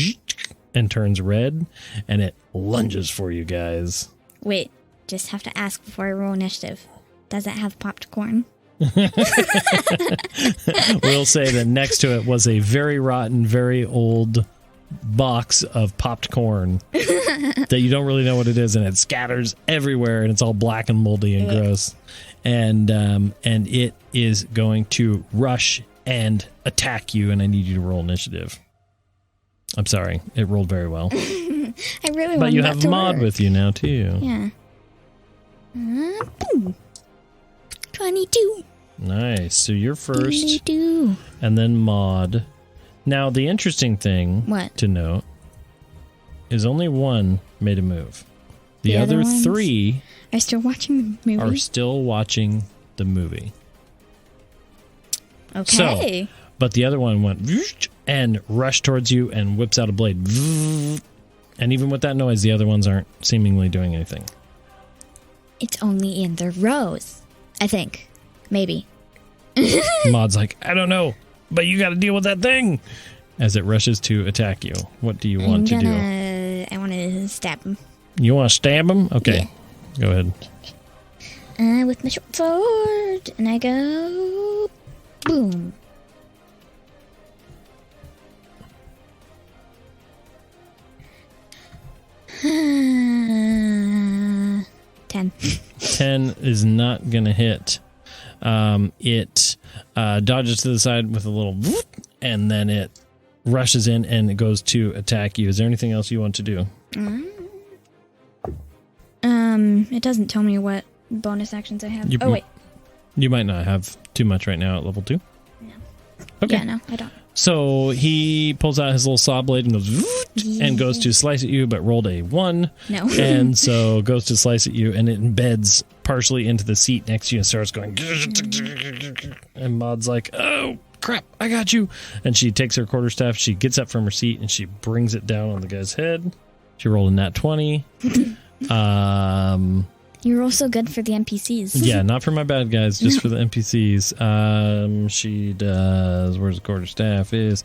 and turns red, and it lunges for you guys. Wait, just have to ask before I roll initiative. Does it have popped corn? We'll say that next to it was a very rotten, very old box of popped corn that you don't really know what it is, and it scatters everywhere, and it's all black and moldy and gross. And it is going to rush and attack you, and I need you to roll initiative. I'm sorry, it rolled very well. I really But want you that have to Maude work. with you now, too. Yeah. 22. Nice. So you're first, 22. and then Maude. Now, the interesting thing What? to note is only one made a move. The other ones 3 are still watching the movie. are still watching the movie. Okay. But the other one went and rushed towards you and whips out a blade. And even with that noise, the other ones aren't seemingly doing anything. It's only in the rows, I think. Maybe. Maude's like, I don't know, but you got to deal with that thing. As it rushes to attack you. What do you want to do? I want to stab him. You want to stab him? Okay. Yeah. Go ahead. With my short sword. And I go... Boom. Uh, 10. 10 is not going to hit. It dodges to the side with a little... And then it rushes in and it goes to attack you. Is there anything else you want to do? It doesn't tell me what bonus actions I have. Wait. You might not have too much right now at level 2. No. Okay. Yeah, no, I don't. So he pulls out his little saw blade and goes and goes to slice at you, but rolled a 1. No. And so goes to slice at you, and it embeds partially into the seat next to you and starts going. And Maude's like, oh, crap, I got you. And she takes her quarterstaff, she gets up from her seat, and she brings it down on the guy's head. She rolled a nat 20. You roll so good for the NPCs. Yeah, not for my bad guys, just for the NPCs. She does. Where's the quarterstaff? Is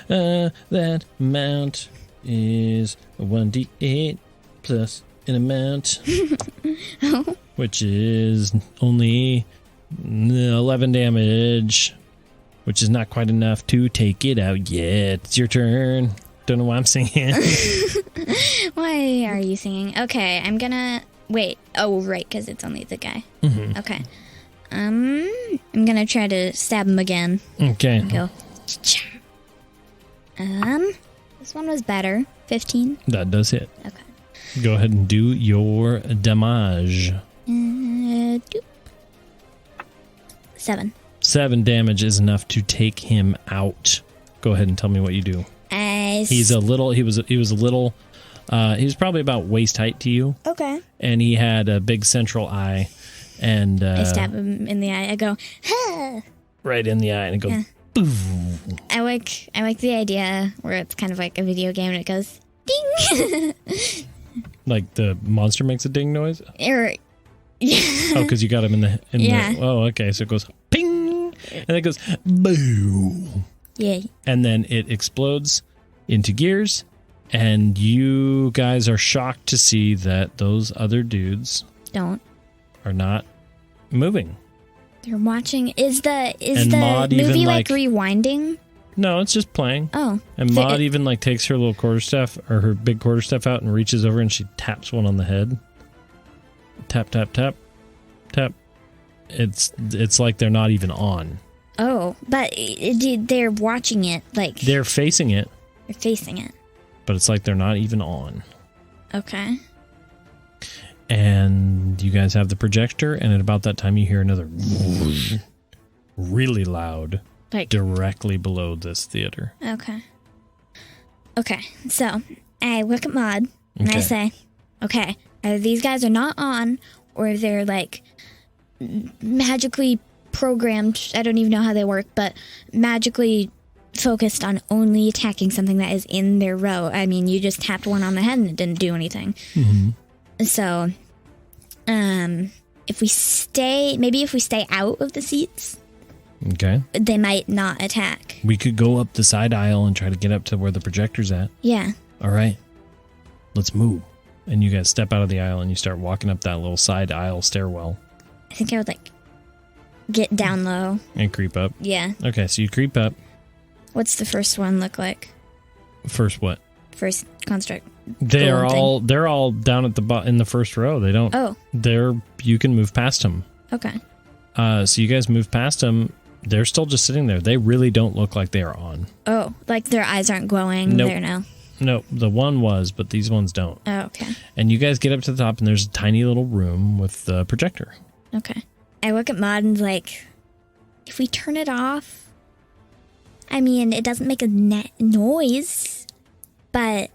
that amount is a 1d8 plus an amount, which is only 11 damage, which is not quite enough to take it out yet. It's your turn. Don't know why I'm singing. Why are you singing? Okay, I'm gonna... Wait. Oh, right, because it's only the guy. Mm-hmm. Okay. I'm gonna try to stab him again. Okay. Go. This one was better. 15. That does hit. Okay. Go ahead and do your damage. 7. 7 damage is enough to take him out. Go ahead and tell me what you do. He was probably about waist height to you. Okay. And he had a big central eye, and I stab him in the eye. I go, huh! Right in the eye, and it goes, boom. I like the idea where it's kind of like a video game and it goes ding. Like the monster makes a ding noise. Yeah. Oh, because you got him in the oh, okay. So it goes ping, and it goes boo. Yeah. And then it explodes into gears. And you guys are shocked to see that those other dudes are not moving. They're watching. Is the Maude movie even, like rewinding? No, it's just playing. Oh. And Maude even like takes her little quarterstaff or her big quarterstaff out and reaches over and she taps one on the head. Tap, tap, tap, tap. It's like they're not even on. Oh, but they're watching it like they're facing it. They're facing it. But it's like they're not even on. Okay. And you guys have the projector, and at about that time you hear another really loud directly below this theater. Okay. So I look at Maude and I say, okay, either these guys are not on or they're like magically programmed. I don't even know how they work, but magically focused on only attacking something that is in their row. I mean, you just tapped one on the head and it didn't do anything. Mm-hmm. So, if we stay out of the seats, okay, they might not attack. We could go up the side aisle and try to get up to where the projector's at. Yeah. All right, let's move. And you guys step out of the aisle and you start walking up that little side aisle stairwell. I think I would get down low and creep up. Yeah. Okay, so you creep up. What's the first one look like? First what? First construct. They're all down at in the first row. They don't. Oh. You can move past them. Okay. So you guys move past them. They're still just sitting there. They really don't look like they are on. Oh, like their eyes aren't glowing. Nope. There now. No, the one was, but these ones don't. Oh, okay. And you guys get up to the top, and there's a tiny little room with the projector. Okay. I look at Maude and if we turn it off. I mean, it doesn't make a noise, but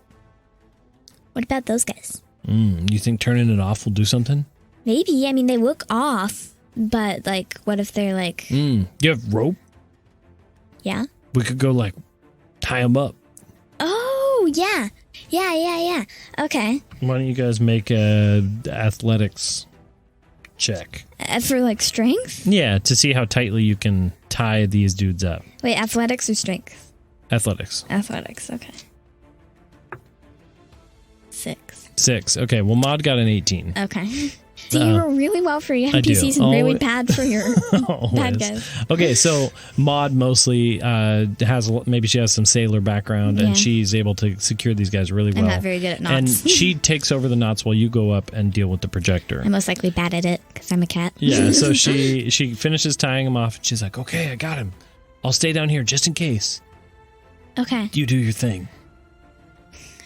what about those guys? You think turning it off will do something? Maybe. I mean, they look off, but like, what if they're like, You have rope? yeah? We could go like tie them up. Oh, yeah. Yeah. Okay. Why don't you guys make a athletics check? For like strength? Yeah, to see how tightly you can tie these dudes up. Wait, athletics or strength? Athletics. Athletics, okay. 6. 6. Okay, well, Maude got an 18. Okay. So you roll really well for your I do. NPCs and really bad for your bad Always. guys. Okay, so Maude mostly maybe she has some sailor background, and she's able to secure these guys really well. I'm not very good at knots. And she takes over the knots while you go up and deal with the projector. I'm most likely bad at it because I'm a cat. Yeah, so she finishes tying him off, and she's like, okay, I got him. I'll stay down here just in case. Okay. You do your thing.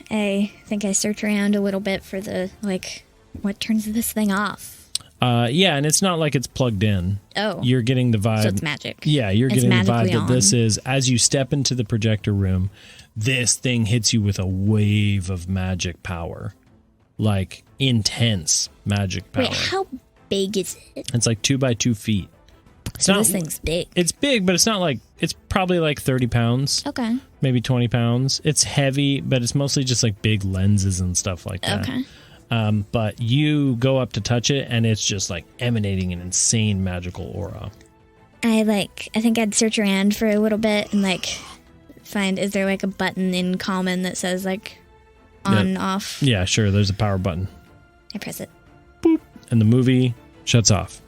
I think I search around a little bit for the, like, what turns this thing off? Yeah, and it's not like it's plugged in. Oh. You're getting the vibe. So it's magic. Yeah, you're It's getting the vibe magically that on. this is, as you step into the projector room, this thing hits you with a wave of magic power. Like, intense magic power. Wait, how big is it? It's like 2 by 2 feet. It's So not, this thing's big. It's big, but it's not like, it's probably like 30 pounds. Okay. Maybe 20 pounds. It's heavy, but it's mostly just like big lenses and stuff like that. Okay. But you go up to touch it, and it's just like emanating an insane magical aura. I think I'd search around for a little bit and like find, is there like a button in common that says like on, off? Yeah, sure. There's a power button. I press it. Boop. And the movie shuts off.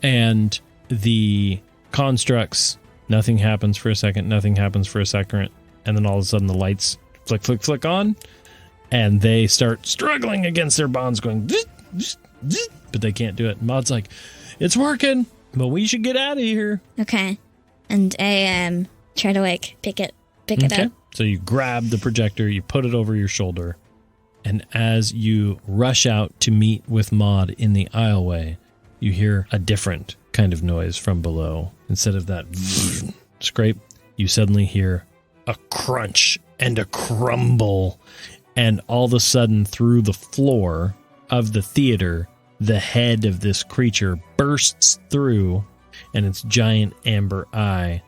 And the constructs, nothing happens for a second, nothing happens for a second. And then all of a sudden the lights flick, flick, flick on. And they start struggling against their bonds going, zzz, zzz, zzz, but they can't do it. Maud's like, it's working, but we should get out of here. Okay. And I try to like pick it up. So you grab the projector, you put it over your shoulder, and as you rush out to meet with Maude in the aisleway, you hear a different kind of noise from below. Instead of that scrape, you suddenly hear a crunch and a crumble. And all of a sudden, through the floor of the theater, the head of this creature bursts through, and its giant amber eye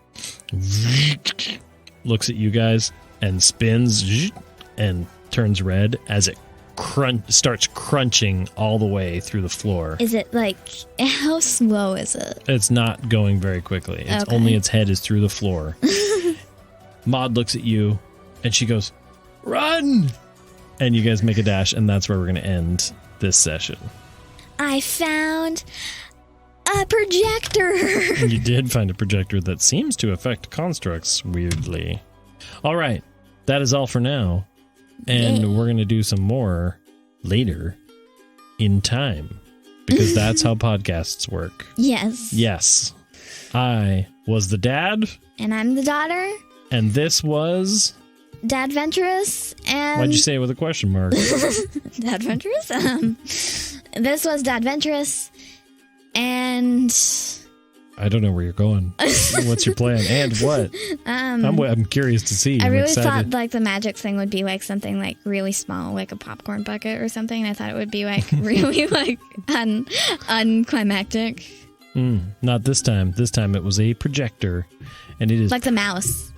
looks at you guys and spins and turns red as it starts crunching all the way through the floor. Is it like, how slow is it? It's not going very quickly. It's only its head is through the floor. Maude looks at you, and she goes, "Run!" And you guys make a dash, and that's where we're going to end this session. I found a projector. You did find a projector that seems to affect constructs weirdly. All right, that is all for now. And we're going to do some more later in time, because that's how podcasts work. Yes. Yes. I was the dad. And I'm the daughter. And this was... Dadventurous. And Why'd you say it with a question mark? Dadventurous? This was Dadventurous. And... I don't know where you're going. What's your plan? And what? I'm curious to see. I I'm really excited. thought like the magic thing would be like something like really small, like a popcorn bucket or something. I thought it would be like really like unclimactic. Not this time. This time it was a projector, and it is Like the mouse.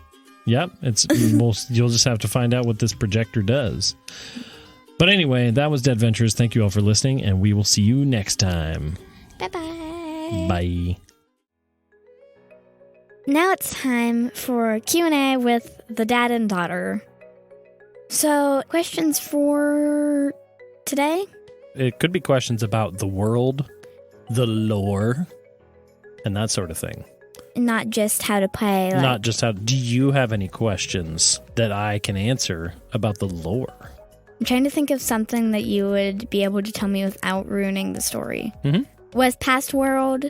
Yep, you'll just have to find out what this projector does. But anyway, that was Dead Ventures. Thank you all for listening, and we will see you next time. Bye-bye. Bye. Now it's time for Q&A with the dad and daughter. So, questions for today? It could be questions about the world, the lore, and that sort of thing. Not just how to play. Like, Not just how... Do you have any questions that I can answer about the lore? I'm trying to think of something that you would be able to tell me without ruining the story. Mm-hmm. Was Pastworld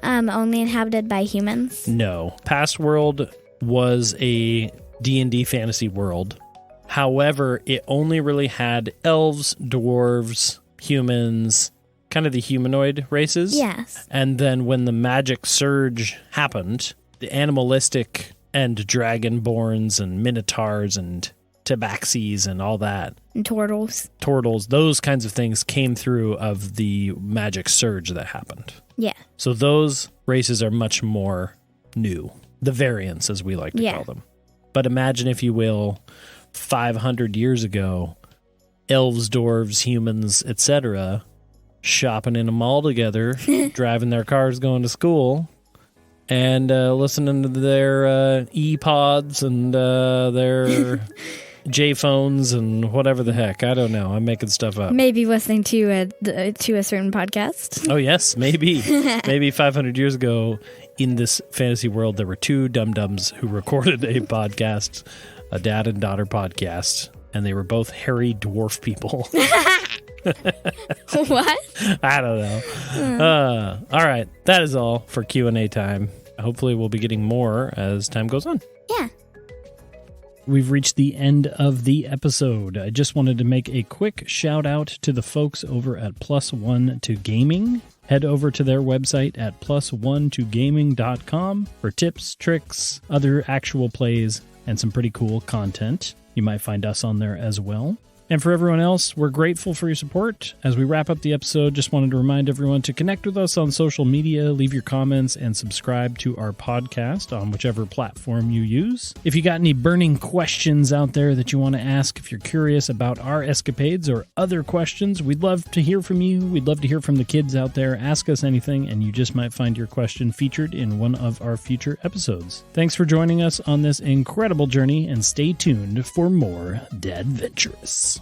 only inhabited by humans? No. Pastworld was a D&D fantasy world. However, it only really had elves, dwarves, humans, kind of the humanoid races. Yes. And then when the magic surge happened, the animalistic and dragonborns and minotaurs and tabaxis and all that. And turtles. Turtles, those kinds of things came through of the magic surge that happened. Yeah. So those races are much more new. The variants, as we like to call them. But imagine, if you will, 500 years ago, elves, dwarves, humans, etc., shopping in a mall together, driving their cars going to school, and listening to their e-pods and their J-phones and whatever the heck. I don't know. I'm making stuff up. Maybe listening to a certain podcast. Oh, yes, maybe. Maybe 500 years ago in this fantasy world, there were two dum-dums who recorded a podcast, a dad and daughter podcast, and they were both hairy dwarf people. What? I don't know. All right. That is all for Q&A time. Hopefully we'll be getting more as time goes on. Yeah. We've reached the end of the episode. I just wanted to make a quick shout out to the folks over at +1 to Gaming. Head over to their website at +1togaming.com for tips, tricks, other actual plays, and some pretty cool content. You might find us on there as well. And for everyone else, we're grateful for your support. As we wrap up the episode, just wanted to remind everyone to connect with us on social media, leave your comments, and subscribe to our podcast on whichever platform you use. If you got any burning questions out there that you want to ask, if you're curious about our escapades or other questions, we'd love to hear from you. We'd love to hear from the kids out there. Ask us anything, and you just might find your question featured in one of our future episodes. Thanks for joining us on this incredible journey, and stay tuned for more Dadventurous.